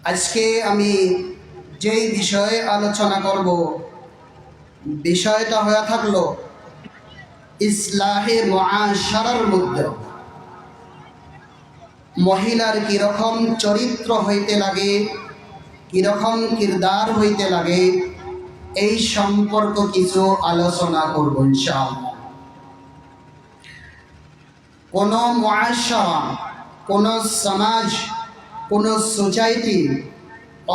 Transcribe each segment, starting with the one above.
আজকে আমি যেই বিষয়ে আলোচনা করব বিষয়টা হয়ে থাকলো ইসলাহে মুআশারার মধ্যে মহিলার কীরকম চরিত্র হইতে লাগে, কীরকম কিরদার হইতে লাগে, এই সম্পর্ক কিছু আলোচনা করব ইনশাআল্লাহ। কোনো মুআশারা, কোনো সমাজ, কোনো সোসাইটি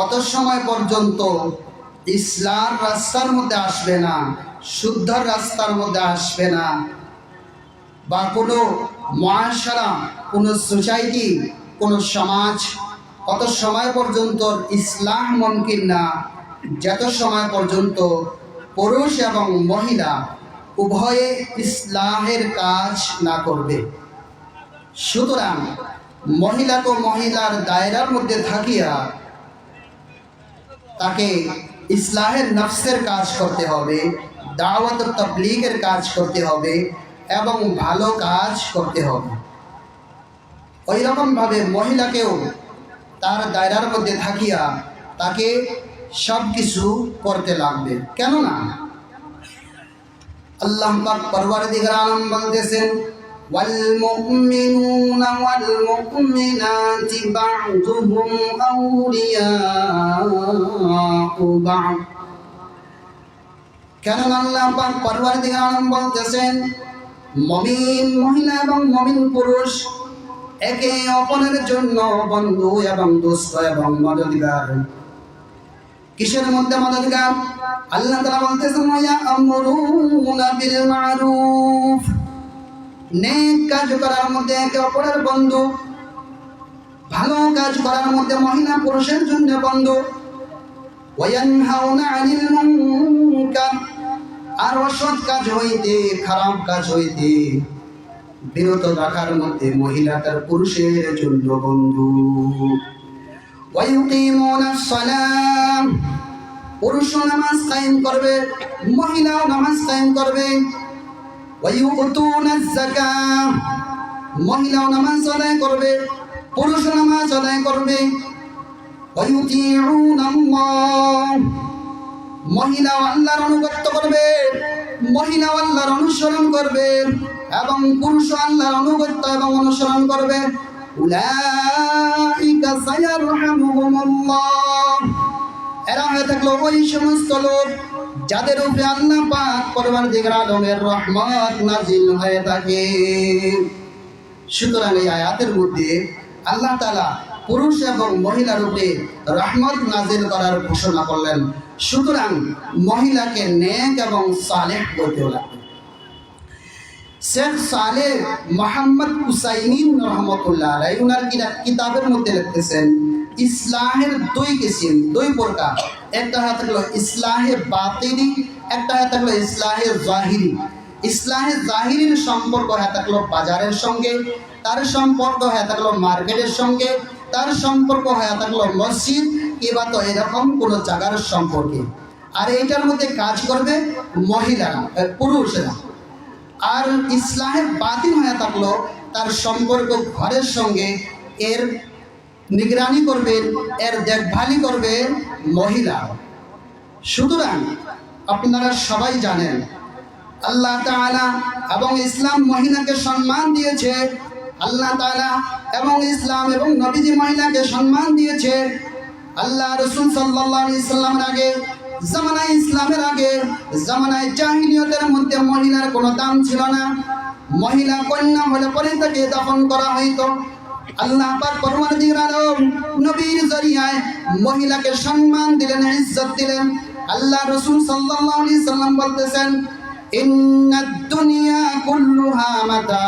অত সময় পর্যন্ত ইসলাম রাস্তার মধ্যে আসবে না, শুদ্ধ রাস্তার মধ্যে আসবে না, বা কোনো মুআশারা, কোনো সোসাইটি, কোনো সমাজ অত সময় পর্যন্ত ইসলাম মুমকিন না যত সময় পর্যন্ত পুরুষ এবং মহিলা উভয়ে ইসলামের কাজ না করবে। সুতরাং মহিলাকে মহিলার দায়রার মধ্যে থাকিয়া তাকে ইসলাহের নফসের কাজ করতে হবে, দাওয়াত ও তাবলীগের কাজ করতে হবে এবং ভালো কাজ করতে হবে। ওই রকমভাবে মহিলাকেও তার দায়রার মধ্যে থাকিয়া তাকে সব কিছু করতে লাগবে। কেননা আল্লাহ পাক পরওয়ারদিগার আলম বলতেছেন, والمؤمنون والمؤمنات بعضهم أولياء بعض। কেননা আল্লাহ পাক পরওয়ারদিগার আলম বলতেছেন, মুমিন মহিলা এবং মুমিন পুরুষ একে অপরের জন্য বন্ধু এবং দোস্ত এবং মদদগার। কিসের মধ্যে মদদগার? আল্লাহ তাআলা বলতেছেন, ইয়া'মুরুনা বিল মা'রুফ, নেক কাজ করার মধ্যে একে অপরের বন্ধু, ভালো কাজ করার মধ্যে মহিলা পুরুষের জন্য বন্ধু। ওয়ায়ানহাউনা আনিল মুনকার, আর অসৎ কাজ হইতে, খারাপ কাজ হইতে বিরত রাখার মধ্যে মহিলা তার পুরুষের জন্য বন্ধু। ওয়ায়ুকিমুনাস সালাম, পুরুষও নামাজ কায়েম করবে, মহিলাও নামাজ কায়েম করবে। ওয়ায়ুতুনাজ যাকাত, মহিলাও নামাজ আদায় করবে, পুরুষও নামাজ আদায় করবে। ওয়ায়ুতিউনাল্লাহ, মহিলাও আল্লাহর আনুগত্য করবে, মহিলাও আল্লাহর অনুসরণ করবে এবং পুরুষও আল্লাহর আনুগত্য এবং অনুসরণ করবে। উলাইকা সায়ারহামুহুমুল্লাহ, এরা হয়ে থাকলো ওই সমস্ত লোক যাদের উপরে আল্লাহ পাক পরওয়ারদিগার আলমের রহমত নাজিল হয়ে থাকে। সুতরাং এই আয়াতের মধ্যে আল্লাহ তাআলা পুরুষ এবং মহিলার উপরে রহমত নাজিল করার ঘোষণা করলেন। সুতরাং মহিলাকে নেক এবং সালেহ বলতে লাগবে। শেখ সালেহ মোহাম্মদ হুসাইনিন রহমতুল্লাহ আলাইহি উনার কিতাবের মধ্যে লিখতেছেন, ইসলাহের দুই কিসিম, দুই প্রকার। একটা হলো ইসলাহে বাতিনি, একটা হলো ইসলাহে জাহিরি। ইসলাহে জাহিরির সম্পর্ক হলো বাজারের সঙ্গে, তার সম্পর্ক হলো মার্কেটের সঙ্গে, তার সম্পর্ক হলো মসজিদ কিংবা তো এরকম কোনো জায়গার সম্পর্কে। আর এইটার মধ্যে কাজ করবে মহিলারা, পুরুষেরা। আর ইসলাহের বাতিন হয়ে থাকলো তার সম্পর্ক ঘরের সঙ্গে, এর নিগরানি করবেন, এর দেখভালি করবেন মহিলা। সুতরাং আপনারা সবাই জানেন আল্লাহ তাআলা এবং ইসলাম মহিলাকে সম্মান দিয়েছে। আল্লাহ তাআলা এবং ইসলাম এবং নবীজি মহিলাকে সম্মান দিয়েছে। আল্লাহ রাসূল সাল্লাল্লাহু আলাইহি সাল্লামের আগে, জামানায় ইসলামের আগে, জামানায় জাহিলিয়তের মধ্যে মহিলার কোনো দাম ছিল না। মহিলা কন্যা হলে পরে তাকে দাফন করা হইতো। আল্লাহ পাক পরওয়ারদিগার আলম নবীর জরিয়ায় মহিলাকে সম্মান দিলেন, ইজ্জত দিলেন। আল্লাহ রাসূল সাল্লাল্লাহু আলাইহি সাল্লাম বলতেছেন, ইন্নাদ দুনিয়া কুল্লুহা মাতা,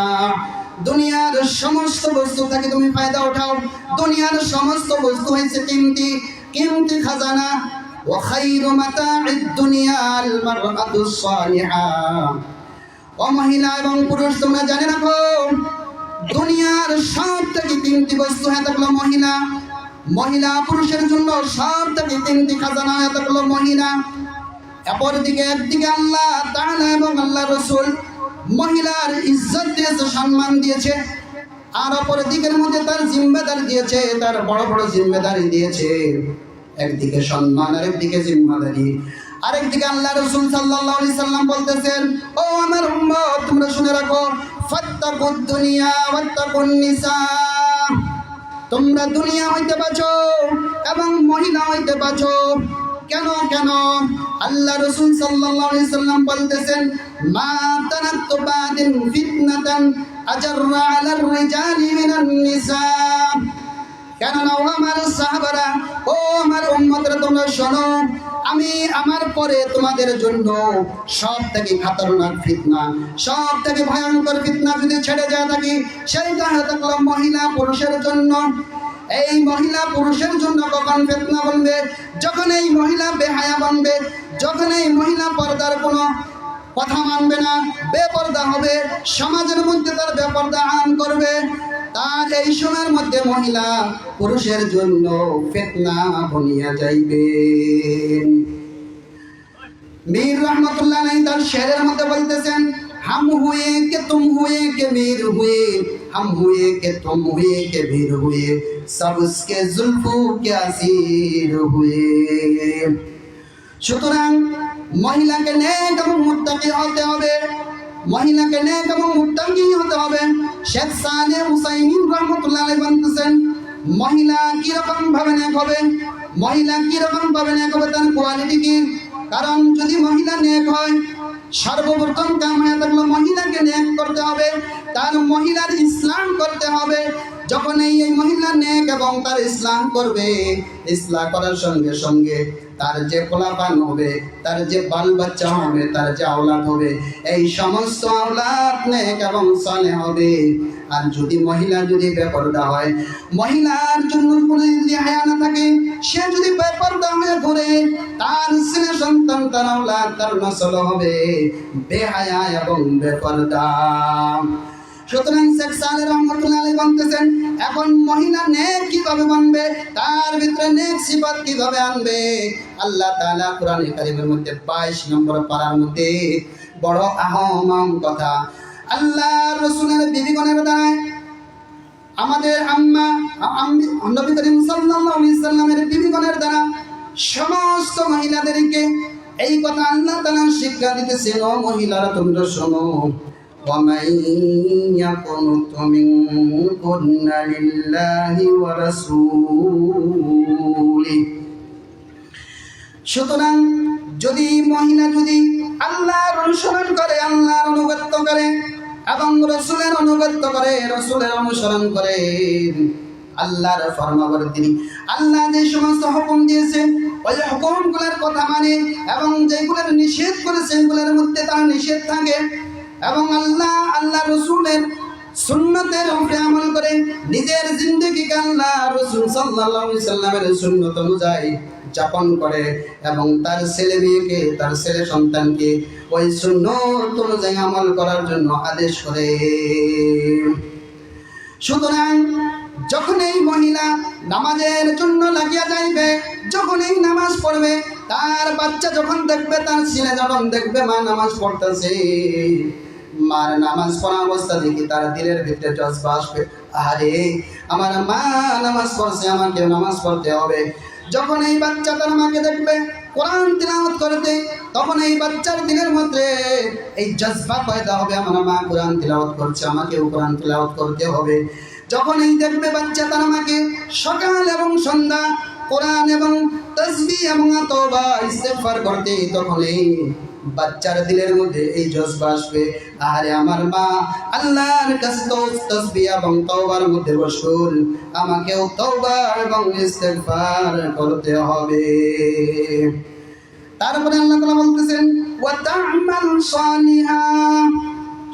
দুনিয়ার সমস্ত বস্তু থেকে তুমি ফায়দা উঠাও। দুনিয়ার সমস্ত বস্তু হইছে কিমতি, কিমতি খাজানা। ওয়া খায়রু মাতা'আদ দুনিয়া আল মারআতুস সালিহা, ও মহিলা এবং পুরুষ তোমরা জেনে রাখো, দুনিয়ার সব থেকে তিনটি বস্তু হয়ে থাকলো মহিলা। মহিলা পুরুষের জন্য সব থেকে তিনটি খাজানা হয়ে থাকলো মহিলা। অপরদিকে একদিকে আল্লাহ তাআলা এবং আল্লাহ রাসূল মহিলার ইজ্জত দিয়েছে, সম্মান দিয়েছে। আর অপর দিকের মধ্যে তার জিম্মেদারি দিয়েছে, তার বড় বড় জিম্মেদারি দিয়েছে। একদিকে সম্মান আর একদিকে জিম্মেদারি। আরেকদিকে আল্লাহ রাসূল সাল্লাল্লাহু আলাইহি সাল্লাম বলতেছেন, ও আমার উম্মত তোমরা শুনে রাখো, ফাত্তাকুদ দুনিয়া ওয়াত্তাকুন নিসা। তোমরা দুনিয়া হইতে বাঁচো এবং মহিলা হইতে বাঁচো। কেন কেন? আল্লাহ রাসূল সাল্লাল্লাহু আলাইহি সাল্লাম বলতেছেন, মা তারাকতু বাদিন ফিতনাতান আজাররা আলার রিজালি মিনান নিসা। কেননা ও আমার সাহাবারা, ও আমার উম্মতরা, তোমরা শোনো, আমি আমার পরে তোমাদের জন্য সব থেকে খতরনাক ফিতনা, সব থেকে ভয়ঙ্কর ফিতনা যদি ছেড়ে যায় থাকি, সেইটা থাকলো মহিলা পুরুষের জন্য। এই মহিলা পুরুষের জন্য কখন ফিতনা বনবে? যখন এই মহিলা বেহায়া বনবে, যখন এই মহিলা পর্দার কোনো কথা মানবে না, বেপর্দা হবে, সমাজের মধ্যে তার বেপর্দা আন করবে, তার এই সময়ের মধ্যে মহিলা পুরুষের জন্য ফিতনা বনিয়া যাইবে। মীর রহমতুল্লাহ আলাইহি তার শেরের মধ্যে বলতেছেন, हम हुए कि तुम हुए कि मीर हुए, हम हुए कि तुम हुए कि मीर हुए, सब उसके जुल्फों के असीर हुए। সুতরাং মহিলাকে নেক এবং মুত্তাকি হতে হবে, মহিলাকে নেক এবং মুত্তাকি হতে হবে। শেখ সালেহ হুসাইমিন রহমতুল্লাহ আলাইহি বলতেছেন, মহিলা কিরকম ভাবে নেক হবে, মহিলা কিরকম ভাবে নেক হবে, তার কোয়ালিটি কি? কারণ যদি মহিলা নেক হয়, সর্বপ্রথম কাম হয়ে থাকলো মহিলাকে নেক করতে হবে, তার মহিলার ইসলাম করতে হবে। যখন এই মহিলা নেক এবং তার ইসলাম করবে, ইসলাম করার সঙ্গে সঙ্গে তার যে পোলাপান হবে, তার যে বাল বাচ্চা হবে, তার যে আওলাদ হবে, এই সমস্ত আওলাদ নেক এবং সালেহ হবে। আর যদি মহিলা যদি বেপরদা হয়, মহিলার জন্য কোনো যদি হায়া না থাকে, সে যদি বেপরদা হয়ে ঘুরে, তার ছেলে সন্তান, তার আওলাদ, তার নসল হবে বেহায়া এবং বেপরদা। সুতরাং শেখ সালেহ রহমতুল্লাহ আলাইহি বলতেছেন, এখন মহিলা নেক কিভাবে বানবে, তার ভিতরে নেক সিফাত কিভাবে আনবে? আল্লাহ তাআলা কোরআনে কারীমের মধ্যে 22 নম্বর পারার মধ্যে বড় আহম কথা আল্লাহ রাসূলের বিবিগণের দ্বারা, আমাদের আম্মা নবী করিম সাল্লাল্লাহু আলাইহি সাল্লামের বিবিগণের দ্বারা সমস্ত মহিলাদেরকে এই কথা আল্লাহ তাআলা শিক্ষা দিতেছেন, ও মহিলারা তোমরা শোনো, وَمَن يَقْنُتْ مِنكُنَّ لِلَّهِ وَرَسُولِهِ। সুতরাং যদি মহিলা যদি আল্লাহর অনুসরণ করে, আল্লাহর অনুগত্য করে এবং রাসূলের অনুগত্য করে, রাসূলের অনুসরণ করে, আল্লাহর ফরমাবর্তিনী, আল্লাহ যে সমস্ত হুকুম দিয়েছে ওই হুকুমগুলোর কথা মানে এবং যেগুলোর নিষেধ করেছে সেগুলোর মধ্যে তারা নিষেধ থাকে, এবং আল্লাহ রাসূলের সুন্নতের উপরে আমল করে নিজের জিন্দেগিকে আল্লাহ রাসূল সাল্লাল্লাহু আলাইহি সাল্লামের সুন্নত অনুযায়ী যাপন করে এবং তার ছেলে মেয়েকে, তার ছেলে সন্তানকে ওই সুন্নত অনুযায়ী আমল করার জন্য আদেশ করে। সুতরাং যখন এই মহিলা নামাজের জন্য লাগিয়া যাইবে, যখন এই নামাজ পড়বে, তার বাচ্চা যখন দেখবে, তার ছেলে যখন দেখবে মা নামাজ পড়তেছে, মার নামাজ পড়া অবস্থা দেখি তার দিলের ভিতরে জজবা আসবে, আরে আমার মা নামাজ পড়ছে, আমাকে নামাজ পড়তে হবে। যখন এই বাচ্চা তার মাকে দেখবে কোরআন তিলাওয়াত করতে, তখন এই বাচ্চার দিলের মধ্যে এই জজবা পয়দা হবে, আমার মা কোরআন তিলাওয়াত করছে, আমাকেও কোরআন তিলাওয়াত করতে হবে। যখন এই দেখবে বাচ্চা তার মাকে সকাল এবং সন্ধ্যা কোরআন এবং তাসবিহ এবং তওবা ইস্তেগফার করতে, তখন এই বাচ্চার দিলের মধ্যে এই জজবা আসবে, আরে আমার মা আল্লাহর কাছে তাসবিহ এবং তওবার মধ্যে মশগুল, আমাকেও তওবা এবং ইস্তেগফার করতে হবে। তারপরে আল্লাহ তাআলা বলতেছেন, ওয়া তা'মাল সালিহা।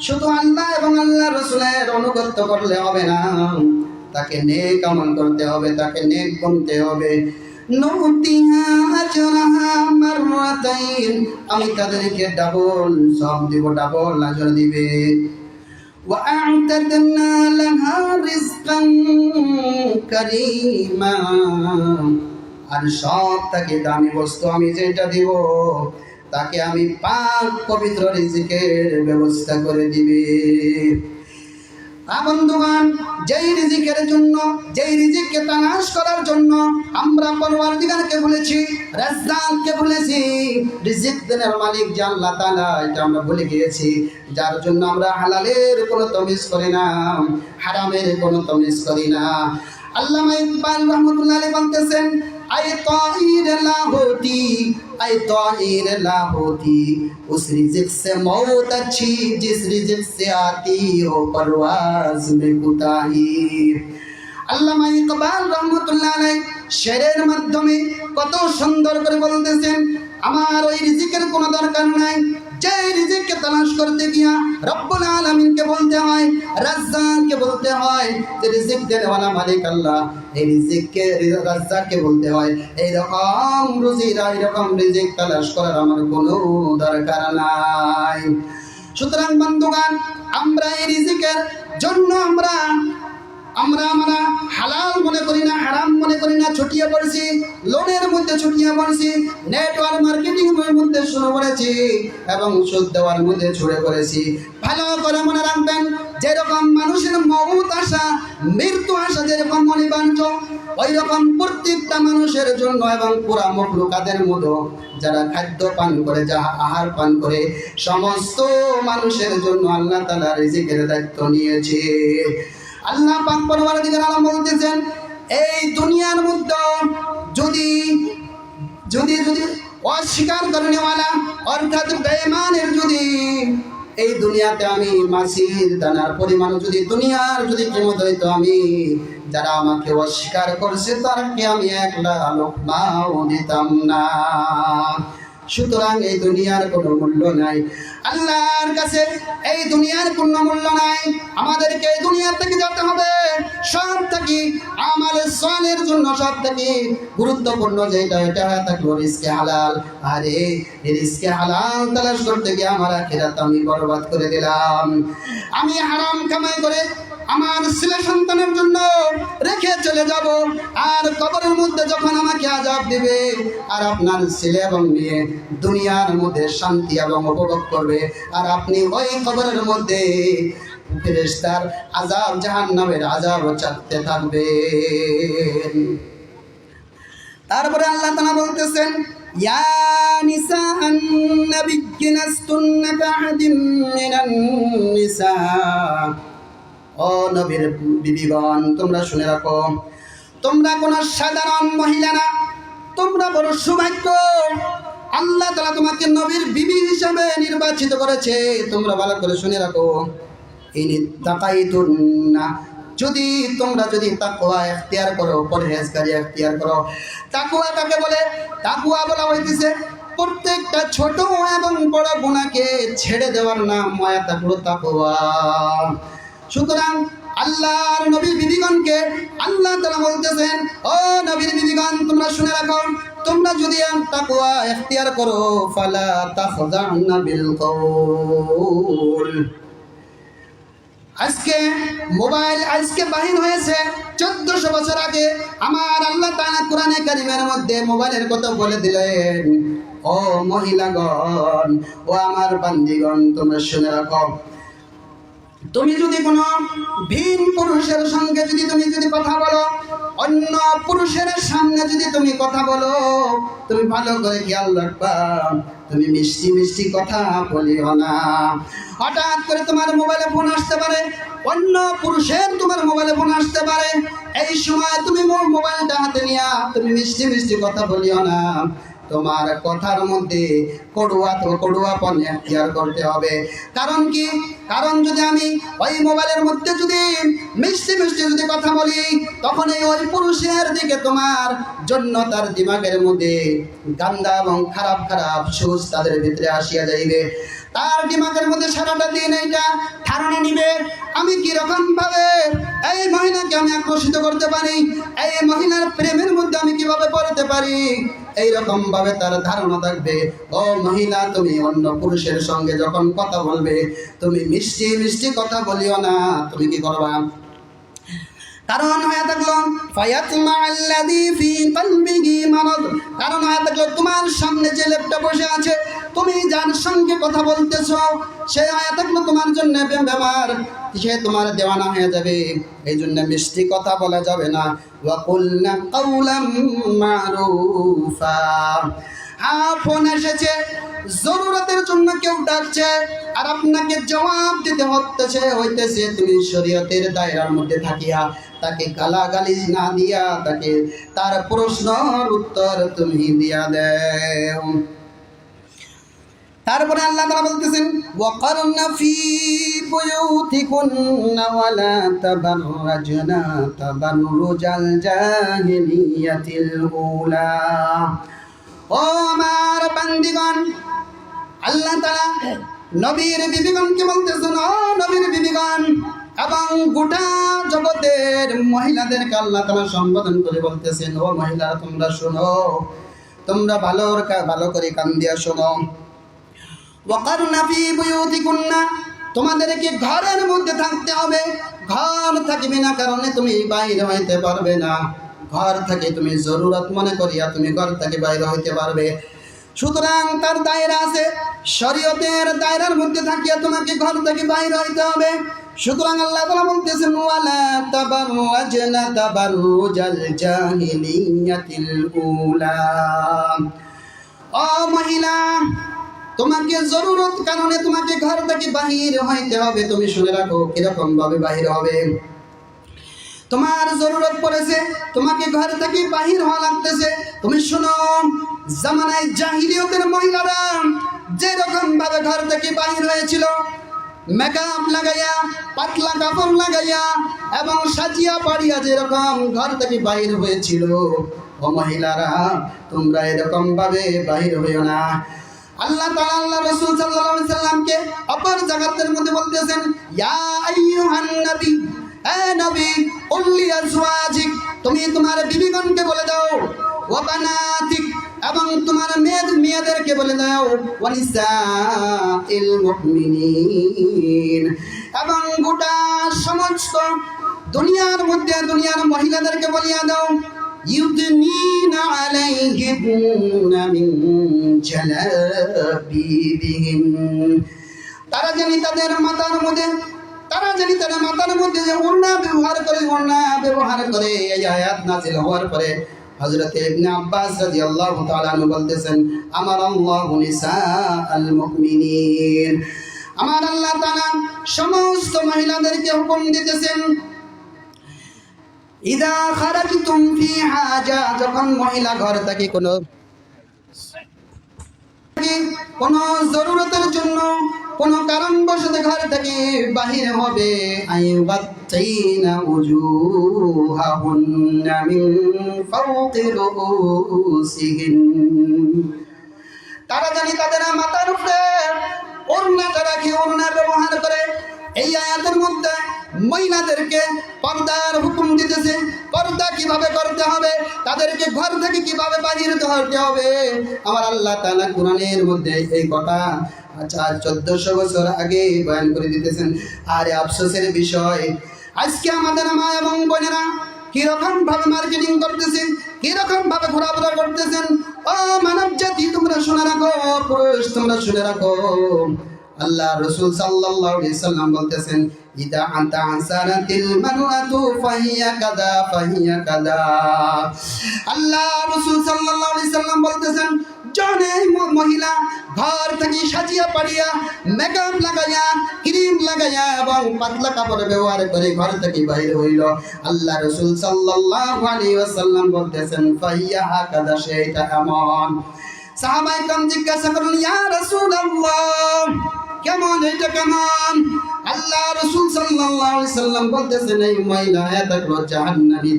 শুধু আল্লাহ এবং আল্লাহর রাসূলের অনুগত্য করলে হবে না, তাকে নেক আমল করতে হবে, তাকে নেক গুনতে হবে। নুতিহা আজরাহা মাররাতাইন, আমি তাদেরকে ডাবল সব দিব, ডাবল আজর দিবে। ওয়া আ'তাদনা লাহা রিজকান কারীমা, আর সব তাকে দামি বস্তু আমি যেটা দিব, তাকে আমি পাক পবিত্র রিজিকের ব্যবস্থা করে দিবে। বন্ধুগণ, যেই রিজিকের জন্য, যেই রিজিককে তালাশ করার জন্য আমরা পরওয়ারদিগারকে ভুলেছি, রাজ্জাককে ভুলেছি, রিজিক দেনের মালিক যে আল্লাহ তাআলা, এটা আমরা ভুলে গিয়েছি। যার জন্য আমরা হালালের কোনো তমিজ করি না, হারামের কোনো তমিজ করি না। আল্লামা ইকবাল রহমতুল্লাহ আলাইহি বলতেছেন, आई ताहिर लाहोती उस रिज़्क़ से मौत अच्छी जिस रिज़्क़ से आती हो परवाज़ में कुताही। আল্লামা ইকবাল রহমতুল্লাহ আলাইহি শেরের মাধ্যমে কত সুন্দর করে বলতেছেন, আমার ওই রিজিকের কোনো দরকার নাই যে রিজিককে তালাশ করতে গিয়া রব্বুল আলামিনকে বলতে হয়, রাজ্জাককে বলতে হয় যে রিজিক দেওয়ালা মালিক আল্লাহ, এই রিজিককে রাজ্জাককে বলতে হয়। এইরকম রুজিরা, এইরকম রিজিক তালাশ করার আমার কোনো দরকার নাই। সুতরাং বন্ধুগণ, আমরা এই রিজিকের জন্য আমরা হালাল মনে করি না, হারাম মনে করি না, ছুটিয়ে পড়েছি, লোনের মধ্যে ছুটিয়ে পড়েছি, নেটওয়ার্ক মার্কেটিং এর মধ্যে শুরু করেছি এবং সুদ দেওয়ার মধ্যে ছুড়ে পড়েছি। ভালো করে মনে রাখবেন, যেরকম মানুষের মউত আসা, মৃত্যু আসা যেরকম অনিবার্য, ওই রকম প্রত্যেকটা মানুষের জন্য এবং পুরা মখলুকাতের মতো যারা খাদ্য পান করে, যারা আহার পান করে, সমস্ত মানুষের জন্য আল্লাহ তাআলা রিজিকের দায়িত্ব নিয়েছে। আল্লাহ পাক পরওয়ারদিগার আলম বলতেছেন, এই দুনিয়ার মধ্যে যদি যদি যদি অস্বীকার করেনেওয়ালা অর্থাৎ বেঈমানের যদি এই দুনিয়াতে আমি মাছির দানার পরিমাণ যদি দুনিয়ার যদি কিমত হইতো, আমি যারা আমাকে অস্বীকার করছে তারকে আমি একলা লোকমাও দিতাম না। সুতরাং এই দুনিয়ার কোনো মূল্য নাই আল্লাহর কাছে, এই দুনিয়ার কোনো মূল্য নাই। আমাদেরকে এই দুনিয়া থেকে যেতে হবে। সব থেকে আমাদের সালের জন্য সব থেকে গুরুত্বপূর্ণ যেটা, এটা থাকলো রিজকে হালাল। আরে এই রিজকে হালাল তালাশ করতে গিয়ে আমার আখিরাত আমি বরবাদ করে দিলাম। আমি হারাম কামাই করে আমার ছেলে সন্তানের জন্য রেখে চলে যাব, আর কবরের মধ্যে যখন আমাকে আযাব দিবে, আর আপনার ছেলে এবং মেয়ে দুনিয়ার মধ্যে শান্তি এবং উপভোগ করবে, আর আপনি ওই কবরের মধ্যে ফেরেশতার আযাব, জাহান্নামের আযাব চাকতে থাকবেন। তারপরে আল্লাহ তাআলা বলতেছেন, ইয়া নিসাআন নাবিয়্যি লাস্তুন্না কাআহাদিম মিনান নিসা, ও নবীর বিবিগণ তোমরা শুনে রাখো, তোমরা কোনো সাধারণ মহিলা না, তোমরা বড় সৌভাগ্য। আল্লাহ তাআলা তোমাকে নবীর বিবি হিসেবে নির্বাচিত করেছে। তোমরা ভালো করে শুনে রাখো, ইনি তাকাইতুন্না, যদি তোমরা যদি তাকওয়া ইখতিয়ার করো, পরহেজগারি ইখতিয়ার করো। তাকওয়া কাকে বলে? তাকওয়া বলা হইতেছে প্রত্যেকটা ছোট এবং বড় গুনাহকে ছেড়ে দেওয়ার নাম মায়া তাকওয়া। সুতরাং আল্লাহর নবীর বিবিগণকে আল্লাহ তাআলা বলতেছেন, ও নবীর বিবিগণ তোমরা শুনে রাখো, তোমরা যদি তাকওয়া ইখতিয়ার করো, ফালা তাখযা'না বিল কওল। আজকে মোবাইল আজকে বাহির হয়েছে 1400 বছর আগে আমার আল্লাহ তাআলা কোরআনে কারীমের মধ্যে মোবাইলের কথা বলে দিলেন। ও মহিলাগণ, ও আমার বান্দীগণ তোমরা শুনে রাখো, তুমি যদি কোনো ভিন পুরুষের সঙ্গে তুমি যদি কথা বলো, অন্য পুরুষের সামনে যদি তুমি কথা বলো, তুমি ভালো করে খেয়াল রাখবা, তুমি মিষ্টি মিষ্টি কথা বলিও না। হঠাৎ করে তোমার মোবাইলে ফোন আসতে পারে, অন্য পুরুষের তোমার মোবাইলে ফোন আসতে পারে, এই সময় তুমি মোবাইলটা হাতে নিয়ে তুমি মিষ্টি মিষ্টি কথা বলিও না। তোমার কথার মধ্যে কড়ুয়াপন ইখতিয়ার করতে হবে। কারণ কি? কারণ যদি আমি ওই মোবাইলের মধ্যে যদি মিষ্টি মিষ্টি যদি কথা বলি, তখন ওই পুরুষের দিকে তোমার জন্য তার দিমাগের মধ্যে গান্দা এবং খারাপ খারাপ সোচ তাদের ভিতরে আসিয়া যাইবে। তার দিমাগের মধ্যে সারাটা দিন এইটা ধারণা নিবে, আমি কিরকম ভাবে এই মহিলাকে আমি আকর্ষিত করতে পারি, এই মহিলার প্রেমের মধ্যে আমি কিভাবে পড়তে পারি, এইরকম ভাবে তার ধারণা থাকবে। ও মহিলা, তুমি অন্য পুরুষের সঙ্গে যখন কথা বলবে, তুমি মিষ্টি মিষ্টি কথা বলিও না। তুমি কি করবা? কারণ হয়ে থাকলো ফায়াতমা আল্লাযী ফী কলবিহি মারাদ, কারণ হয়ে থাকলো তোমার সামনে যে লোকটা বসে আছে, তুমি যার সঙ্গে কথা বলতেছো, সে হয়ে থাকলো তোমার জন্য বেমার। সে তোমার দেওয়ানা হয়ে যাবে। এই জন্য মিষ্টি কথা বলা যাবে না। ওয়া কুলনা কাওলাম মারুফা। হ্যাঁ, ফোন এসেছে, জরুরতের জন্য কেউ ডাকছে, আর আপনাকে জবাব দিতে হইতেছে, তুমি শরীয়তের দায়রার মধ্যে থাকিয়া তাকে গালাগালি না দিয়া তাকে তার প্রশ্নের উত্তর তুমি দিয়া দেও। তারপরে আল্লাহ তাআলা বলতেছেন, ওয়াকারনা ফি বুয়ুতিকুন্না ওয়ালা তাবাররাজনা তাবাররুজাল জাহিলিয়াতিল উলা। ও আমার বান্দিগণ, আল্লাহ তাআলা নবীর বিবিগণকে বলতেছেন, ও নবীর বিবিগণ, এবং গোটা জগতের মহিলাদেরকে আল্লাহ তাআলা সম্বোধন করে বলতেছেন, ও মহিলা, তোমরা শোনো, তোমরা ভালো করে কান দিয়া শোনো। ওয়াকারনা ফি বুয়ুতিকুন্না, তোমাদেরকে ঘরের মধ্যে থাকতে হবে। ঘর থাকবে না কারণে তুমি বাইরে হইতে পারবে না। ঘর থেকে তুমি জরুরত মনে করিয়া তুমি ঘর থেকে বাইরে হইতে পারবে। সুতরাং তার দায়রা আছে, শরীয়তের দায়রার মধ্যে থাকিয়া তোমাকে ঘর থেকে বাইরে হইতে হবে। সুতরাং আল্লাহ তাআলা বলতেছেন, ওয়ালা তাবাররাজনা তাবাররুজাল জাহিলিয়াতিল উলা। ও মহিলা, তোমাকে জরুরত কারণে তোমাকে ঘর থেকে বাহির হইতে হবে। তুমি শুনে রাখো কিরকম ভাবে বাহির হবে। তোমার জরুরত পড়েছে, তোমাকে ঘর থেকে বাহির হওয়া লাগতেছে। তুমি শোনো, জামানায় জাহিলিয়তের মহিলারা যেরকম ভাবে ঘর থেকে বাহির হয়েছিল, মেকআপ লাগাইয়া, পাতলা কাপড় লাগাইয়া এবং সাজিয়া পাড়িয়া যেরকম ঘর থেকে বাহির হয়েছিল, ও মহিলারা তোমরা এরকম ভাবে বাহির হইও না। আল্লাহ তাআলা আল্লাহ রাসূল সাল্লাল্লাহু আলাইহি সাল্লামকে অপর জায়গার মধ্যে বলতেছেন, ইয়া আইয়ুহান নবী, এ নবী, কুল্লি আজওয়াজিক, তুমি তোমার বিবিগণকে বলে দাও, ওয়া বানাতিক, এবং তোমার মেয়েদেরকে বলে দাও, ওয়া নিসাইল মুমিনিন, এবং গোটা সমস্ত দুনিয়ার মধ্যে দুনিয়ার মহিলাদেরকে বলিয়া দাও, ইউদনিনা আলাইহিন্না মিন জালাবিবিহিন, তারা জানি তাদের মাথার মধ্যে যে ওড়না ব্যবহার করে। এই আয়াত নাযিল হওয়ার পরে হযরত ইবনে আব্বাস রাদিয়াল্লাহু তাআলা আনহু বলতেছেন, আমার আল্লাহু নিসাআল মুমিনিন, আমার আল্লাহ তাআলা সমস্ত মহিলাদেরকে হুকুম দিতেছেন, ইদা খারাজতুম ফি হাজা, যখন মহিলা ঘর থেকে কোনো জরুরতের জন্য কোনো কারণবশত ঘর থেকে বাহির হবে, আইয়াতিনা উজুহাহুন্না মিন ফাওকি রুউসিহিন, তারা জানি তাদের মাথার উপরে ওড়নাটা রাখে, ওড়না ব্যবহার করে। এই আয়াতের মধ্যে মহিলাদেরকে পর্দার হুকুম দিতেছে। পর্দা কিভাবে করতে হবে, তাদেরকে ঘর থেকে কিভাবে বাহির হতে হবে, আমার আল্লাহ তাআলা কোরআনের মধ্যে এই কথা 1400 বছর আগে বয়ান করে দিতেছেন। আর আফসোসের বিষয়, আজকে আমাদের মা এবং বোনেরা কিরকম ভাবে মার্কেটিং করতেছেন, কিরকম ভাবে ঘোরাফেরা করতেছেন। ও মানব জাতি, তোমরা শুনে রাখো, পুরুষ তোমরা শুনে রাখো, আল্লাহ রাসূল সাল্লাল্লাহু আলাইহি সাল্লাম বলতেছেন, ইদা আনতা আনসারাতিল মারআতু ফাহিয়া কাযা ফাহিয়া কাযা। আল্লাহ রাসূল সাল্লাল্লাহু আলাইহি সাল্লাম বলতেছেন, জনে মহিলা ঘর থেকে সাজিয়া পাড়িয়া, মেকআপ লাগাইয়া, ক্রিম লাগাইয়া এবং পাতলা কাপড় ব্যবহার করে ঘর থেকে বাইরে হইল, আল্লাহ রাসূল সাল্লাল্লাহু আলাইহি ওয়াসাল্লাম বলতেছেন, ফাহিয়া কাযা, সেটা এমন। সাহাবায়ে কেরাম জিজ্ঞাসা করলেন, ইয়া রাসূলুল্লাহ, কেমন এটা কেমন? আল্লাহ রাসূল সাল্লাল্লাহু আলাইহি সাল্লাম বলতেছেন, এই মহিলা এতগুলো জাহান্নামী।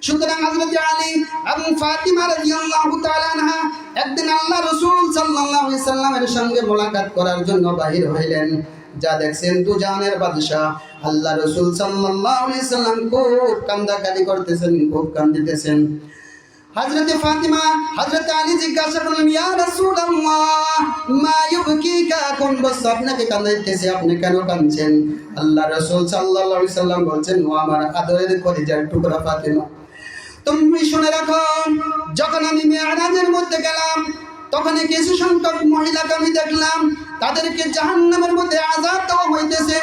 সুতরাং হযরত আলী এবং ফাতিমা রাদিয়াল্লাহু তাআলা আনহা একদিন আল্লাহ রাসূল সাল্লাল্লাহু আলাইহি সাল্লামের সঙ্গে মোলাকাত করার জন্য বাহির হইলেন। যা দেখছেন দুজাহানের বাদশা আল্লাহ রাসূল সাল্লাল্লাহু আলাইহি সাল্লাম খুব কান্দাকাটি করতেছেন, খুব কাঁদিতেছেন। হযরত ফাতিমা হযরত আলী জিজ্ঞাসা করলেন, ইয়া রাসূলুল্লাহ, মা ইউবকিকা, কোন বস্তু আপনাকে কাঁদাইতেছে, আপনি কেন কাঁদছেন? আল্লাহ রাসূল সাল্লাল্লাহু আলাইহি সাল্লাম বলছেন, ও আমার আদরের কলিজার টুকরা ফাতিমা, তুমি শুনে রাখো, যখন আমি মিরাজের মধ্যে গেলাম তখন কিছু সংখ্যক মহিলাকে আমি দেখলাম, তাদেরকে জাহান্নামের মধ্যে আযাব দেওয়া হইতেছে।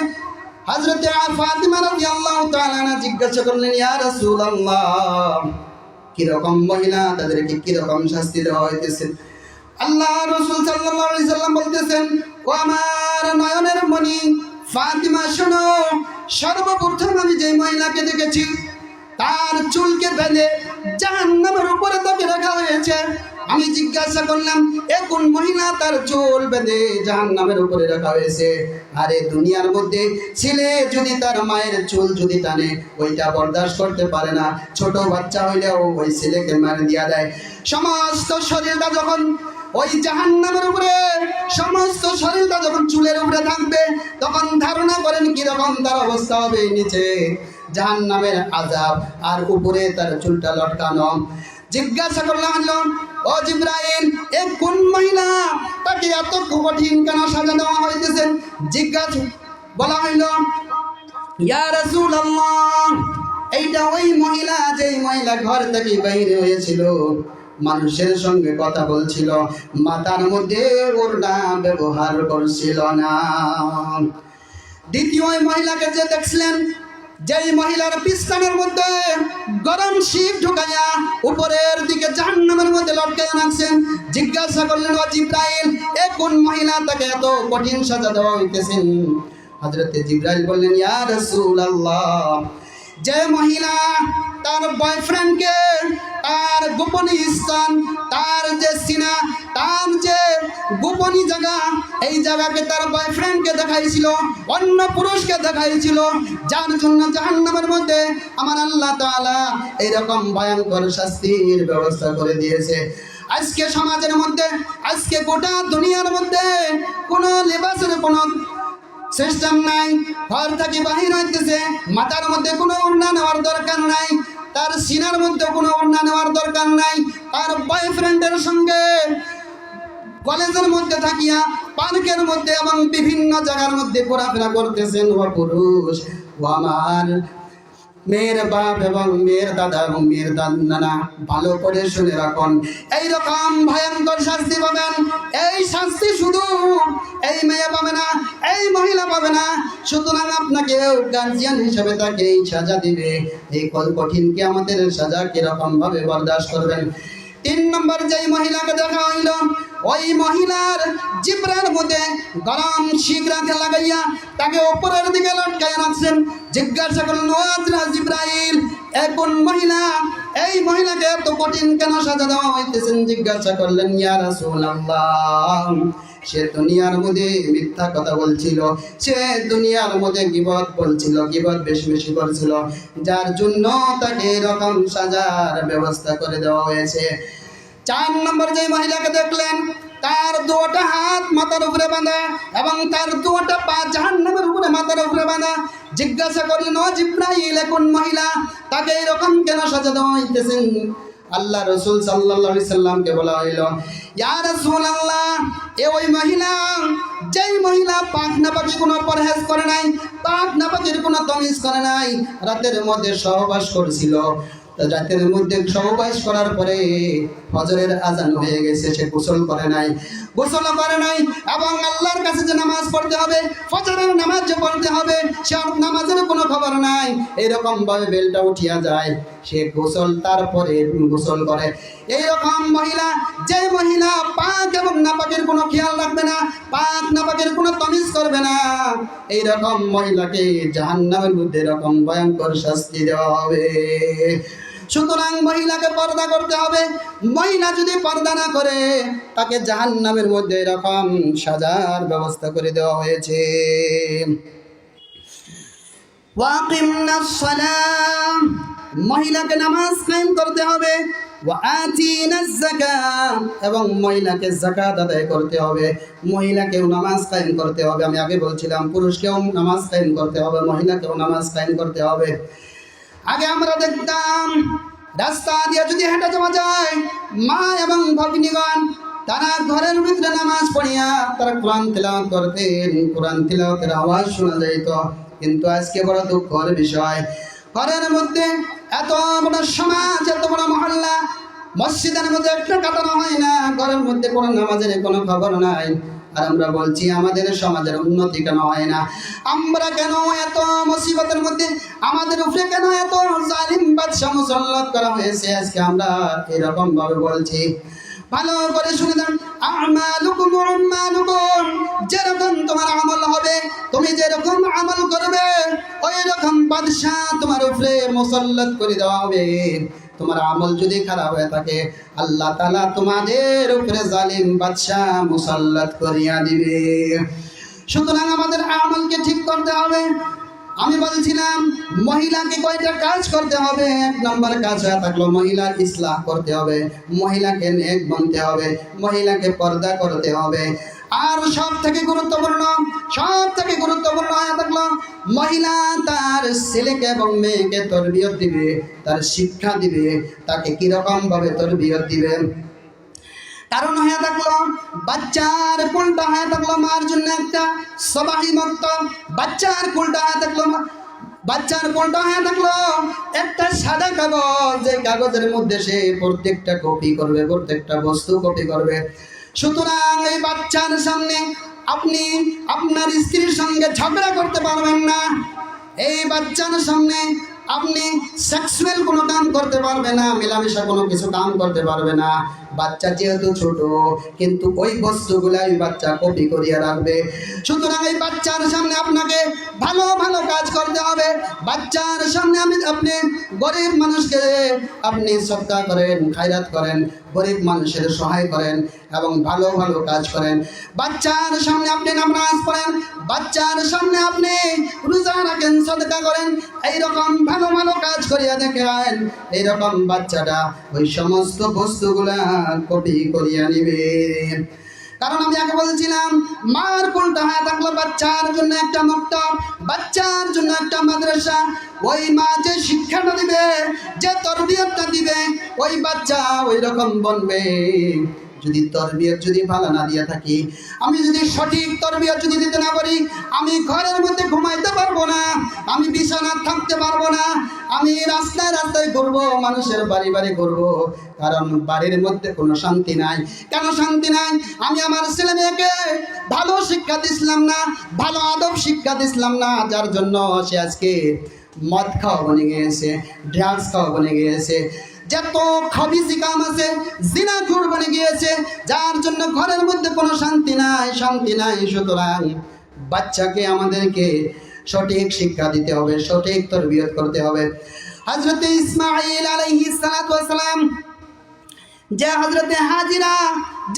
হযরতে ফাতিমা রাদিয়াল্লাহু তাআলা আনহা জিজ্ঞাসা করলেন, ইয়া রাসূলুল্লাহ, কিরকম মহিলা, তাদেরকে কিরকম শাস্তি দেওয়া হইতেছে? আল্লাহ রাসূল সাল্লাল্লাহু আলাইহি সাল্লাম বলতেছেন, ও আমার নয়নের মণি ফাতিমা, শোনো, সর্বপ্রথম আমি যে মহিলাকে দেখেছি তার চুলকে বেঁধে জাহান্নামের উপরে তাকে রাখা হয়েছে। আমি জিজ্ঞাসা করলাম, এ কোন মহিলা তার চুল বেঁধে জাহান্নামের উপরে রাখা হয়েছে? আরে দুনিয়ার মধ্যে ছেলে যদি তার মায়ের চুল যদি টানে, ওইটা বরদাস্ত করতে পারে না, ছোট বাচ্চা হইলেও ওই ছেলেকে মার দিয়া দেয়। সমস্ত শরীরটা যখন ওই জাহান্নামের উপরে, সমস্ত শরীরটা যখন চুলের উপরে থাকবে, তখন ধারণা করেন কিরকম তার অবস্থা হবে। নিচে জাহান্নামের আযাব আর উপরে তার চুলটা লটকানো। জিজ্ঞাসা করলাম, ও জিবরাইল, এ কোন মহিলা, তাকে এত কঠিন কেন সাজা দেওয়া হইতেছে? জিজ্ঞাসা বলা হইল, ইয়া রাসূলুল্লাহ, এইটা ওই মহিলা যেই মহিলা ঘর থেকে বাইরে হয়েছিল, মানুষের সঙ্গে কথা বলছিল, মাথার মধ্যে ওড়না ব্যবহার করছিল না। দ্বিতীয় ওই মহিলাকে যে দেখছিলেন, যেই মহিলার পিছনের মধ্যে গরম শিখ ঢুকাইয়া উপরের দিকে জাহান্নামের মধ্যে লটকাইয়া রাখছেন। জিজ্ঞাসা করলেন, ও জিবরাইল, এ কোন মহিলা, তাকে এত কঠিন সাজা দেওয়া হইতেছে? হযরতে জিবরাইল বললেন, ইয়া রাসূলুল্লাহ, যে মহিলা তার বয়ফ্রেন্ডকে তার গোপনী স্থান, তার যে সিনা, তার যে গোপনী জায়গা, এই জায়গাকে তার বয়ফ্রেন্ডকে দেখাইছিল, অন্য পুরুষকে দেখাইছিল, যার জন্য জাহান্নামের মধ্যে আমার আল্লাহ তাআলা এইরকম ভয়ঙ্কর শাস্তির ব্যবস্থা করে দিয়েছে। আজকে সমাজের মধ্যে, আজকে গোটা দুনিয়ার মধ্যে কোনো লেবাসের কোনো সিস্টেম নাই। ঘর থেকে বাহির হইতেছে, মাথার মধ্যে কোনো ওড়না নেওয়ার দরকার নাই, তার সিনার মধ্যে কোনো ওড়না নেওয়ার দরকার নাই। তার বয়ফ্রেন্ডের সঙ্গে কলেজের মধ্যে থাকিয়া, পার্কের মধ্যে এবং বিভিন্ন জায়গার মধ্যে ঘোরাফেরা করতেছেন। ও পুরুষ, ও আমার মেয়ের বাপ এবং মেয়ের দাদা এবং মেয়ের নানা, ভালো করে শুনে রাখুন, এইরকম ভয়ঙ্কর শাস্তি পাবেন। এই শাস্তি শুধু এই মেয়ে পাবে না, এই মহিলা পাবে না, সুতরাং আপনাকে গার্জিয়ান হিসেবে তাকে এই সাজা দিবে। এই কঠিন কিয়ামতের সাজা কিরকম ভাবে বরদাস্ত করবেন? 3 নম্বর যেই মহিলাকে দেখা হইল, ওই মহিলার জিব্রার মধ্যে গরম শিখ রাখে লাগাইয়া তাকে উপরের দিকে লটকাইয়া রাখছেন। জিজ্ঞাসা করলেন, ও জিবরাইল, কোন মহিলা, এই মহিলাকে এত কঠিন কেন সাজা দেওয়া হইতেছে? জিজ্ঞাসা করলেন, ইয়া রাসূলুল্লাহ, সে দুনিয়ার মধ্যে মিথ্যা কথা বলছিল, সে দুনিয়ার মধ্যে গীবত বলছিল, গীবত বেশি বেশি করছিল, যার জন্য তাকে এরকম সাজার ব্যবস্থা করে দেওয়া হয়েছে। 4 নম্বর যে মহিলাকে দেখলেন, তার 2টা হাত মাথার উপরে বাঁধা এবং তার 2টা পা জাহান্নামের উপরে মাথার উপরে বাঁধা। জিজ্ঞাসা করলেন, ও জিবরাইল, কোন মহিলা, তাকে এরকম কেন সাজা দেওয়া হইতেছে? আল্লাহ রাসূল সাল্লাল্লাহু আলাইহি সাল্লামকে বলা হইল, ইয়া রাসূলুল্লাহ, এ ওই মহিলা যেই মহিলা পাক নাপাকি কোনো পরহেজ করে নাই, পাক নাপাকির কোনো তমিজ করে নাই, রাতের মধ্যে সহবাস করছিল। রাতের মধ্যে সহবাস করার পরে ফজরের আজান হয়ে গেছে, সে গোসল করে নাই, গোসল করে নাই এবং আল্লাহর কাছে যে নামাজ পড়তে হবে, ফজরের নামাজ যে পড়তে হবে, সে নামাজের কোনো খবর নাই। এরকম ভাবে বেলটা উঠিয়া যায়, সে গোসল তারপরে গোসল করে। এইরকম মহিলা, যে মহিলা পাক এবং নাপাকের কোনো খেয়াল রাখবে না, পাক নাপাকের কোনো তমিজ করবে না, এইরকম মহিলাকে জাহান্নামের মধ্যে এরকম ভয়ঙ্কর শাস্তি দেওয়া হবে। সুতরাং মহিলাকে পর্দা করতে হবে। মহিলা যদি পর্দা না করে, তাকে জাহান্নামের মধ্যে এরকম সাজার ব্যবস্থা করে দেওয়া হয়েছে। ওয়াকিমনাস সালাহ, মহিলাকে নামাজ কায়েম করতে হবে। ওয়াআতিনাজ যাকাত, এবং মহিলাকে যাকাত আদায় করতে হবে। মহিলাকেও নামাজ কায়েম করতে হবে। আমি আগে বলছিলাম, পুরুষকেও নামাজ কায়েম করতে হবে, মহিলাকেও নামাজ কায়েম করতে হবে। আগে আমরা দেখতাম রাস্তা দিয়ে যদি হেঁটে যাওয়া যায়, মা এবং ভগ্নীগণ তারা ঘরের ভিতরে নামাজ পড়িয়া তারা কোরআন তিলাওয়াত করতেন, কোরআন তিলাওয়াতের আওয়াজ শোনা যাইত। কিন্তু আজকে বড় দুঃখের বিষয়, ঘরের মধ্যে এত বড় সমাজ, এত বড় মহল্লা, মসজিদের মধ্যে একটা কাটানো হয় না, ঘরের মধ্যে কোনো নামাজের কোনো খবর নাই। আর আমরা বলছি আমাদের সমাজের উন্নতি কেন হয় না? আমরা কেন এত মুসিবতের মধ্যে? আমাদের উপরে কেন এত জালিম বাদশা মুসাল্লাত করা হয়েছে? আজকে আমরা এরকম ভাবে বলছি। ভালো করে শুনে দেন, আমালুকুম আমালুকুম, যেরকম তোমার আমল হবে, তুমি যেরকম আমল করবে, ওই রকম বাদশা তোমার উপরে মুসাল্লাত করে দেওয়া হবে। তোমার আমল যদি খারাপ হয়ে থাকে, আল্লাহ তাআলা তোমাদের উপরে জালিম বাদশা মুসাল্লাত করিয়া দিবে। সুতরাং আমাদের আমলকে ঠিক করতে হবে। আমি বলছিলাম মহিলাকে কয়টা কাজ করতে হবে। 1 নম্বর কাজ হয়ে থাকলো মহিলার ইসলাহ করতে হবে, মহিলাকে নেক বানতে হবে, মহিলাকে পর্দা করতে হবে। আর সব থেকে গুরুত্বপূর্ণ হয়ে থাকলো মহিলা তার ছেলেকে এবং মেয়েকে তরবিয়ত দিবে, তার শিক্ষা দিবে, তাকে কিরকম ভাবে তরবিয়ত দিবে। কারণ হয়ে থাকলো বাচ্চার কোলটা হয়ে থাকলো মার জন্য একটা সবাই মক্তব, বাচ্চার কোলটা হয়ে থাকলো একটা সাদা কাগজ, যে কাগজের মধ্যে সে প্রত্যেকটা কপি করবে, প্রত্যেকটা বস্তু কপি করবে। সুতরাং এই বাচ্চার সামনে আপনি আপনার স্ত্রীর সঙ্গে ঝগড়া করতে পারবেন না, এই বাচ্চার সামনে আপনি সেক্সুয়াল কোনো কাম করতে পারবে না, মেলামেশা কোনো কিছু কাম করতে পারবে না। বাচ্চা যেহেতু ছোট, কিন্তু ওই বস্তুগুলাই বাচ্চা কপি করিয়া রাখবে। সুতরাং এই বাচ্চার সামনে আপনাকে ভালো ভালো কাজ করতে হবে। বাচ্চার সামনে আপনি গরিব মানুষকে আপনি সদকা করেন, খায়রাত করেন, গরিব মানুষের সহায় করেন এবং ভালো ভালো কাজ করেন। বাচ্চার সামনে আপনি নামাজ পড়েন, বাচ্চার সামনে আপনি রোজা রাখেন, সদকা করেন, এইরকম ভালো ভালো কাজ করিয়া দেখেন। এইরকম বাচ্চাটা ওই সমস্ত বস্তুগুলা কপি করিয়া নিবে। কারণ আমি আগে বলছিলাম মার কোলটা হয়ে থাকলো বাচ্চার জন্য একটা মক্তব, বাচ্চার জন্য একটা মাদ্রাসা। ওই মা যে শিক্ষাটা দিবে, যে তরবিয়তটা দিবে, ওই বাচ্চা ওই রকম বনবে। যদি তরবিয়ত যদি ভালো না দিয়ে থাকি, আমি যদি সঠিক তরবিয়ত যদি দিতে না পারি, আমি ঘরের মধ্যে ঘুমাইতে পারবো না, আমি বিছানা থাকতে পারবো না, আমি রাস্তায় রাস্তায় ঘুরবো, মানুষের বাড়ি বাড়ি ঘুরবো। কারণ বাড়ির মধ্যে কোনো শান্তি নাই। কেন শান্তি নাই? আমি আমার ছেলে মেয়েকে ভালো শিক্ষা দিছিলাম না, ভালো আদব শিক্ষা দিছিলাম না, যার জন্য সে আজকে মদ খাওয়া বনে গিয়েছে, ড্রাগস খাওয়া বনে গিয়েছে, যত খবিসি কাম আছে, জিনাখোর বনে গিয়েছে, যার জন্য ঘরের মধ্যে কোনো শান্তি নাই। সুতরাং বাচ্চাকে আমাদেরকে সঠিক শিক্ষা দিতে হবে, সঠিক তরবিয়ত করতে হবে। হযরত ইসমাঈল আলাইহিস সালাতু ওয়াস সালাম যে হযরতে হাজিরা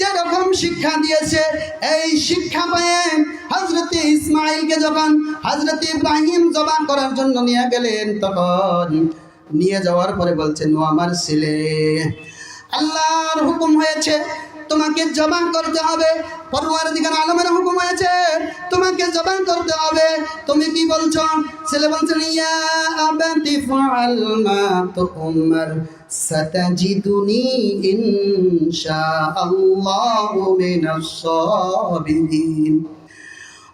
যেরকম শিক্ষা দিয়েছে, এই শিক্ষা পেয়ে হযরতে ইসমাঈলকে যখন হযরত ইব্রাহিম জবান করার জন্য নিয়ে গেলেন, তখন নিয়ে যাওয়ার পরে বলছেন, ও আমার ছেলে, আল্লাহর হুকুম হয়েছে তোমাকে জবান করতে হবে, পরওয়ারদিগার আলমের হুকুম হয়েছে তোমাকে জবান করতে হবে। তুমি কি বলছো? ছেলে বলছেন, ইয়া আবাতি ফাআল মা তুমার সাতাজিদুনি ইনশাআল্লাহু মিনাস সাবিরিন।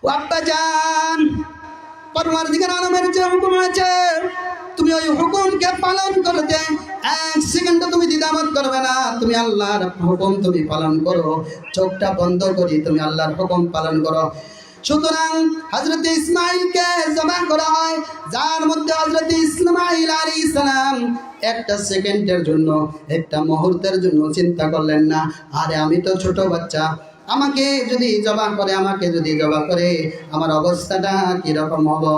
ও আব্বা জান, পরওয়ারদিগার আলমের যে হুকুম হয়েছে, তুমি ওই হুকুমকে পালন করতে 1 সেকেন্ড তুমি দ্বিধাবোধ করবে না। তুমি আল্লাহর হুকুম তুমি পালন করো, চোখটা বন্ধ করি তুমি আল্লাহর হুকুম পালন করো। সুতরাং হযরত ইসমাঈলকে জবান করা হয়, যার মধ্যে হযরত ইসমাঈল আলাইহিস সালাম 1 সেকেন্ডের জন্য, 1 মুহূর্তের জন্য চিন্তা করলেন না, আরে আমি তো ছোট বাচ্চা, আমাকে যদি জবান করে আমার অবস্থাটা কিরকম হবে?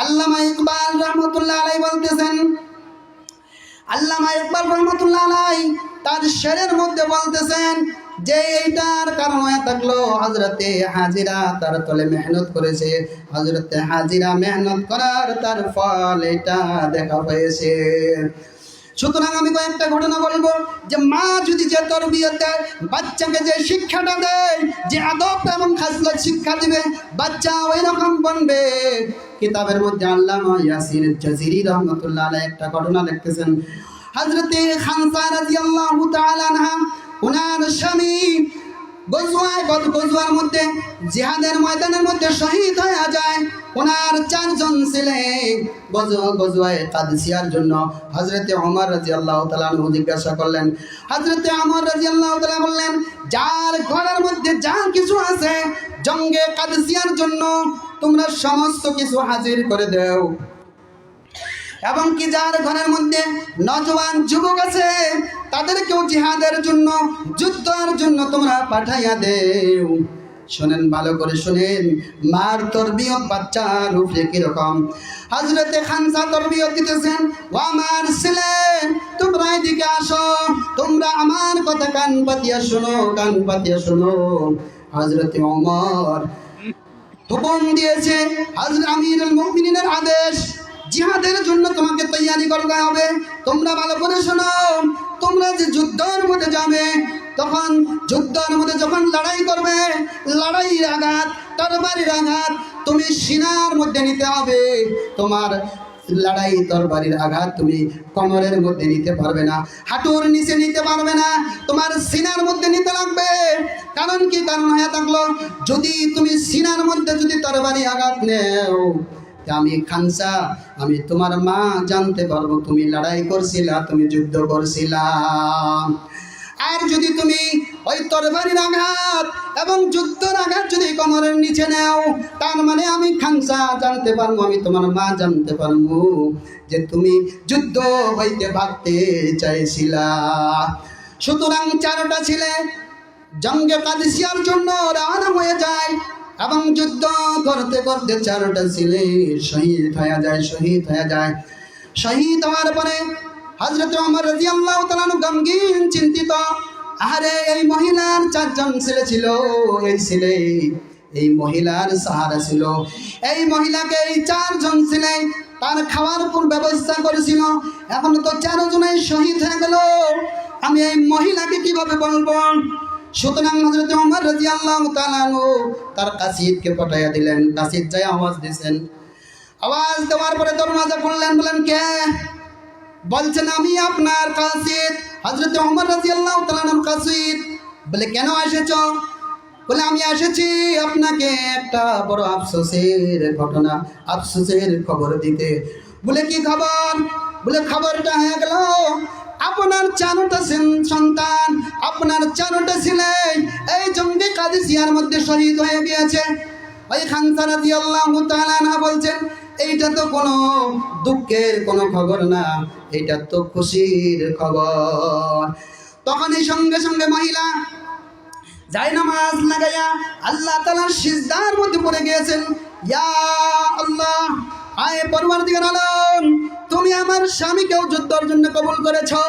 আল্লামা ইকবাল রহমতুল্লাহ আলাইহি বলতেছেন, তার শেরের মধ্যে বলতেছেন যে এইটার কারণ হয়ে থাকলো হযরতে হাজিরা তার তলে মেহনত করেছে, হযরতে হাজিরা মেহনত করার তার ফল এটা দেখা হয়েছে। সুতরাং আমি কয়েকটা ঘটনা বলবো, যে মা যদি যে তরবিয়ত দেয়, বাচ্চাকে যে শিক্ষাটা দেয়, যে আদব এবং খাসলত শিক্ষা দিবে, বাচ্চা ওই রকম বনবে। কিতাবের মধ্যে আল্লামা ইয়াসির জাজিরি রহমাতুল্লাহ আলাইহি একটা ঘটনা লিখতেছেন। হযরতে খানসা রাদিয়াল্লাহু তাআলা আনহা, ওনার স্বামী গজওয়ার মধ্যে জিহাদের ময়দানের মধ্যে শহীদ হয়ে যায়। ওনার 4 জন ছেলে গজওয়ায়ে কাদসিয়ার জন্য হযরতে ওমর রাদিয়াল্লাহু তাআলা আনহু জিজ্ঞাসা করলেন। হযরতে ওমর রাদিয়াল্লাহু তাআলা বললেন, যার ঘরের মধ্যে যা কিছু আছে জঙ্গে কাদসিয়ার জন্য তোমরা সমস্ত কিছু হাজির করে দাও, এবং কি যার ঘরের মধ্যে নজওয়ান যুবক আছে তাদেরকেও জিহাদের জন্য যুদ্ধের জন্য তোমরা পাঠাইয়া দেও। শুনেন, ভালো করে শুনেন, মার তরবিয়ত বাচ্চার উপরে কিরকম। হযরতে খানসা তরবিয়ত দিতেছেন, ও আমার ছেলে তোমরা এদিকে আসো, তোমরা আমার কথা কান পাতিয়া শোনো, কান পাতিয়া শোনো। হযরতে ওমর হুকুম দিয়েছে, হযরত আমিরুল মুমিনিনের আদেশ, জিহাদের জন্য তোমাকে তৈয়ারি করতে হবে। তোমরা ভালো করে শোনো, তোমরা যে যুদ্ধের মধ্যে যাবে, তখন যুদ্ধের মধ্যে যখন লড়াই করবে, লড়াইয়ের আঘাত, তরবারির আঘাত তুমি সিনার মধ্যে নিতে হবে। তোমার লড়াই তরবারির আঘাত তুমি কোমরের মধ্যে নিতে পারবে না, হাঁটুর নিচে নিতে পারবে না, তোমার সিনার মধ্যে নিতে লাগবে। কারণ কি? কারণ হয়ে থাকলো, যদি তুমি সিনার মধ্যে যদি তরবারি আঘাত নেও, আমি খানসা, আমি তোমার মা জানতে পারবো তুমি লড়াই করছিলা, তুমি যুদ্ধ করছিলা। আর যদি তুমি ওই তরবারির আঘাত এবং যুদ্ধের আঘাত যদি কোমরের নিচে নাও, তার মানে আমি খানসা জানতে পারবো, আমি তোমার মা জানতে পারবো যে তুমি যুদ্ধ হইতে ভাগতে চাইছিলা। সুতরাং 4টা ছেলে জঙ্গে কাদসিয়ার জন্য রওনা হয়ে যায়, এবং যুদ্ধ করতে করতে 4টা ছেলে শহীদ হয়ে যায়। শহীদ হওয়ার পরে হযরত ওমর রাদিয়াল্লাহু তাআলা গমগীন, চিন্তিত। আরে এই মহিলার 4 জন ছেলে ছিল, এই মহিলার সাহারা ছিল। এই মহিলাকে এই 4 জন ছেলে তার খাওয়ার উপর ব্যবস্থা করেছিল। এখন তো 4 জনেই শহীদ হয়ে গেল, আমি এই মহিলাকে কিভাবে বলবো? সুতরাং হযরত ওমর রাদিয়াল্লাহু তাআলা তার কাসিদকে পাঠাইয়া দিলেন। কাসিদ যায় আওয়াজ দিয়েছেন, আওয়াজ দেওয়ার পরে দরওয়াজা খুললেন। বলেন, কে? বলছেন, আমি আপনার কাসিদ, হযরত ওমর রাদিয়াল্লাহু তাআলার কাসিদ। বলে, কেন এসেছো? বলে, আমি এসেছি আপনাকে একটা বড় আফসোসের ঘটনা, আফসোসের খবর দিতে। বলে, কি খবর? বলে, খবরটা হয়ে গেল আপনার 4টা সন্তান, আপনার 4টা ছেলে এই জঙ্গে কাদসিয়ার মধ্যে শহীদ হয়ে গিয়েছে। ওই খানসা রাদিয়াল্লাহু তাআলা না বলছেন, এইটা তো কোনো দুঃখের কোনো খবর না, এটা তো খুশির খবর। তখন এই সঙ্গে সঙ্গে মহিলা জায়নামাজ লাগাইয়া আল্লাহ তাআলার সিজদার মধ্যে পড়ে গিয়েছেন। ইয়া আল্লাহ, আয় পরওয়ারদিগার আলম, তুমি আমার স্বামীকেও যুদ্ধের জন্য কবুল করেছো,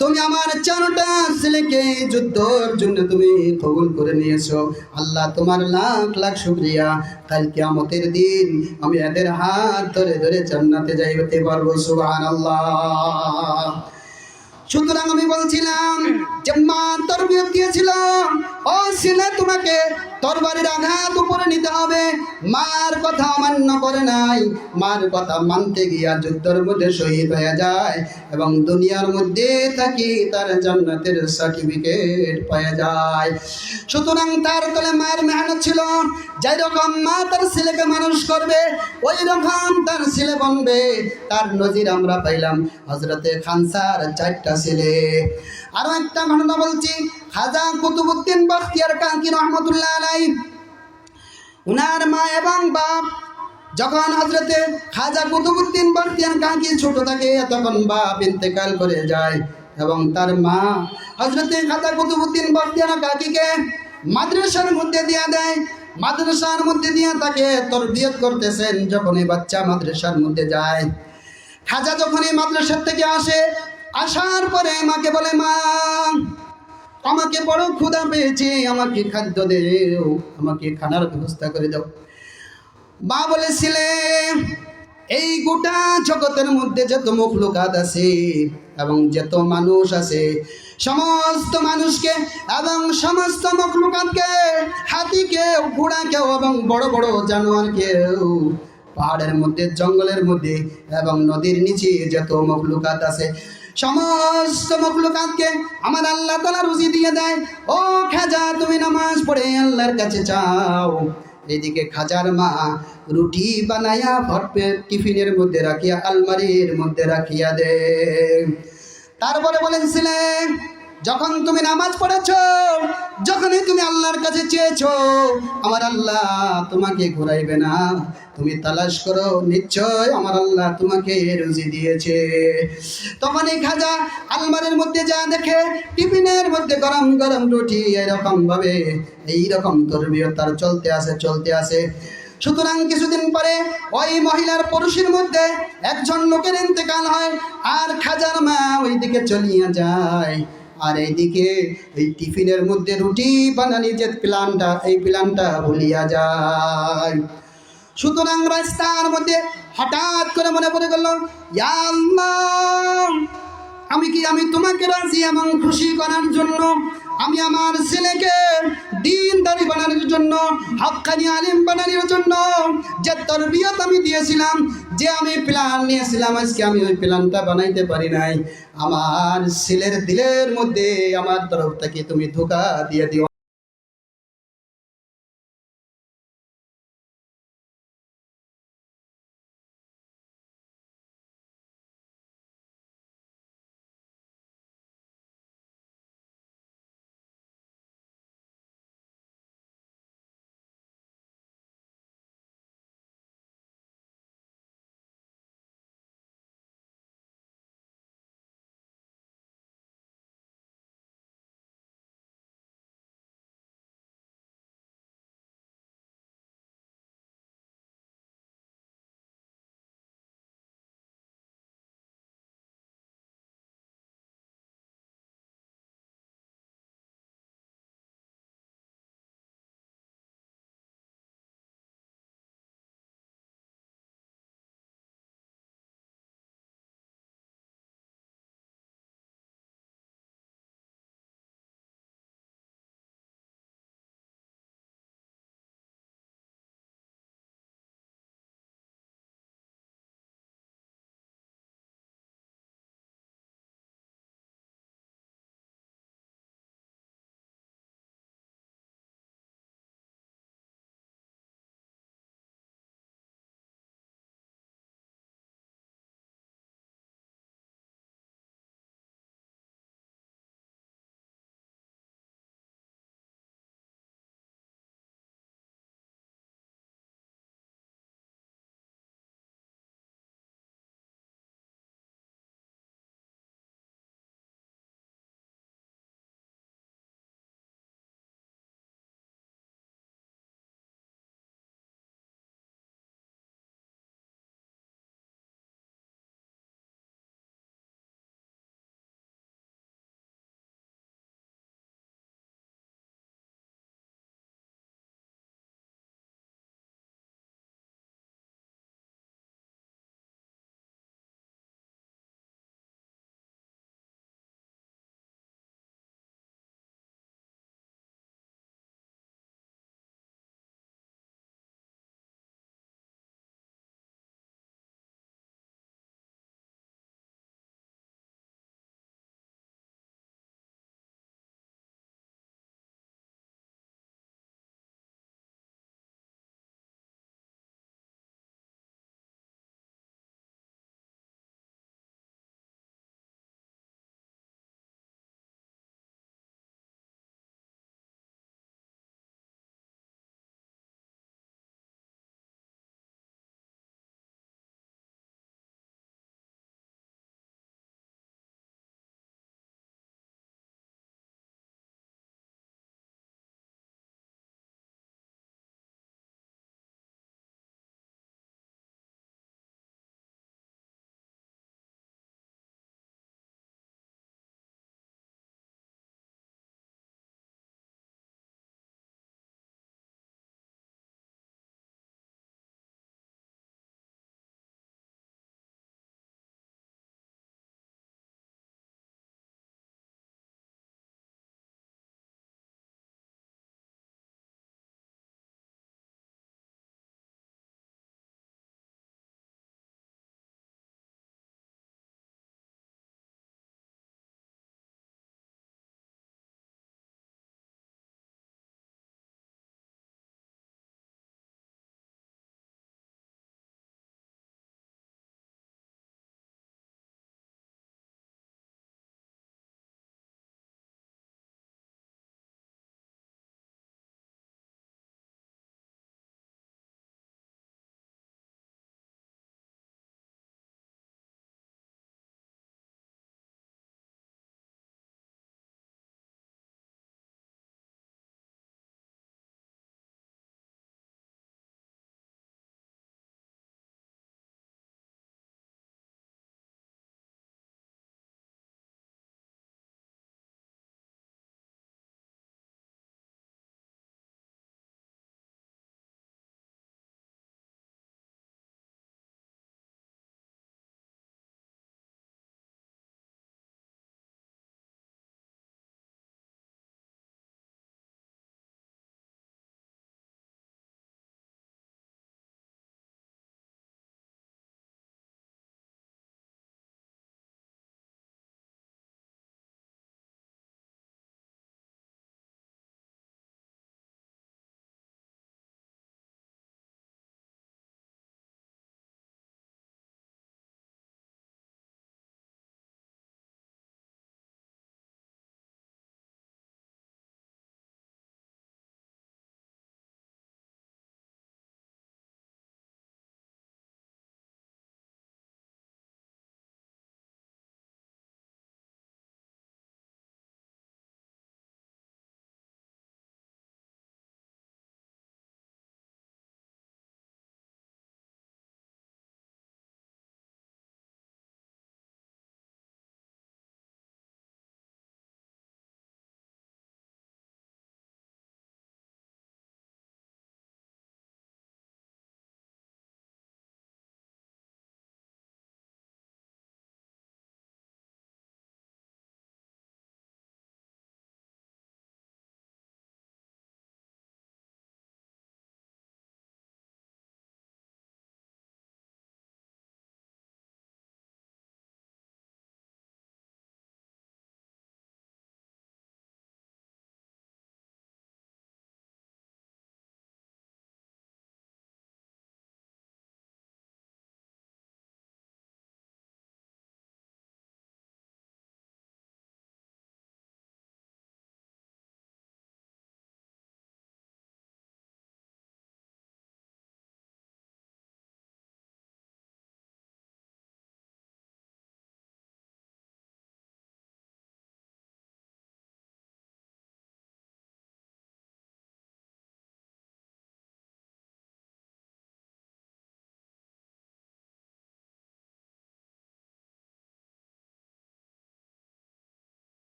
তুমি আমার 4টা ছেলেকে যুদ্ধের জন্য তুমি কবুল করে নিয়েছো। আল্লাহ তোমার লাখ লাখ শুকরিয়া। কাল কিয়ামতের দিন আমি এদের হাত ধরে ধরে জান্নাতে যাইতে পারবো। সুবহানাল্লাহ। সুতরাং আমি বলছিলাম যে মা তরবিয়ত দিয়েছিল, ও ছেলে তোমাকে তরবারির আঘাত উপরে নিতে হবে। মার কথা অমান্য করে নাই, মার কথা মানতে গিয়া যুদ্ধের মধ্যে শহীদ হয়ে যায়, এবং দুনিয়ার মধ্যে থাকি তার জান্নাতের সার্টিফিকেট পাওয়া যায়। সুতরাং তার তলে মায়ের মেহনত ছিল। যেই রকম মা তার ছেলেকে মানুষ করবে, ওই রকম তার ছেলে বনবে। তার নজির আমরা পাইলাম হযরতে খানসার 4টা ছেলে। আরো একটা ঘটনা বলছি, খাজা কুতুবউদ্দিন বখতিয়ার কাকি রহমতুল্লাহ আলাইহি, উনার মা এবং বাপ যখন হযরতে খাজা কুতুবউদ্দিন বখতিয়ার কাকি ছোট থাকে, তখন বাপ ইন্তেকাল করে যায়, এবং তার মা হযরতে খাজা কুতুবউদ্দিন বখতিয়ার কাকিকে মাদ্রাসার মধ্যে দিয়া দেয়। মাদ্রাসার মধ্যে দিয়ে তাকে তরবিয়ত করতেছেন। যখন এই বাচ্চা মাদ্রাসার মধ্যে যায়, খাজা যখন এই মাদ্রাসার থেকে আসে, আসার পরে মাকে বলে, মা আমাকে বড় ক্ষুধা পেয়েছে, আমাকে খাদ্য দেও, আমাকে খানার ব্যবস্থা করে দাও। মা বলেছিলে, এই গোটা জগতের মধ্যে যত মখলুকাত আছে এবং যত মানুষ আছে, সমস্ত মানুষকে এবং সমস্ত মখলুকাতকে, হাতিকে, ঘোড়াকেও এবং বড় বড় জানোয়ারকেও, পাহাড়ের মধ্যে, জঙ্গলের মধ্যে এবং নদীর নিচে যত মখলুকাত আছে, সমস্ত মখলুকাতকে আমার আল্লাহ তাআলা রুজি দিয়ে দেয়। ও খাজা, তুমি নামাজ পড়ে আল্লাহর কাছে চাও। এদিকে খাজার মা রুটি বানাইয়া ভরপে টিফিনের মধ্যে রাখিয়া আলমারির মধ্যে রাখিয়া দে। তারপরে বলেন, ছিলেন যখন তুমি নামাজ পড়েছ, যখনই তুমি আল্লাহর কাছে চেয়েছো, আমার আল্লাহ তোমাকে ঘুরাইবে না। তুমি তালাশ করো, নিশ্চয় আমার আল্লাহ তোমাকে রুজি দিয়েছে। তখন এই খাজা আলমারির মধ্যে যা দেখে টিফিনের মধ্যে গরম গরম রুটি, এইরকম তরবিয়ত তার চলতে আসে। সুতরাং কিছুদিন পরে ওই মহিলার পুরুষের মধ্যে একজন লোকের ইন্তেকাল হয়, আর খাজার মা ওইদিকে চলিয়া যায়। আর এইদিকে এই টিফিনের মধ্যে রুটি বানানি যে প্ল্যানটা, এই প্ল্যানটা ভুলিয়া যায়। সুতরাং রাস্তার মধ্যে হঠাৎ করে মনে পড়ে গেল, ইয়া আল্লাহ, আমি তোমাকে রাজি এবং খুশি করার জন্য, আমি আমার ছেলেকে দ্বীনদারি বানানোর জন্য, হক্কানি আলিম বানানোর জন্য যে তরবিয়ত আমি দিয়েছিলাম, যে আমি প্ল্যান নিয়েছিলাম, আজকে আমি ওই প্ল্যানটা বানাইতে পারি নাই। আমার ছেলের দিলের মধ্যে আমার তরফ থেকে তুমি ধোঁকা দিয়ে দিও।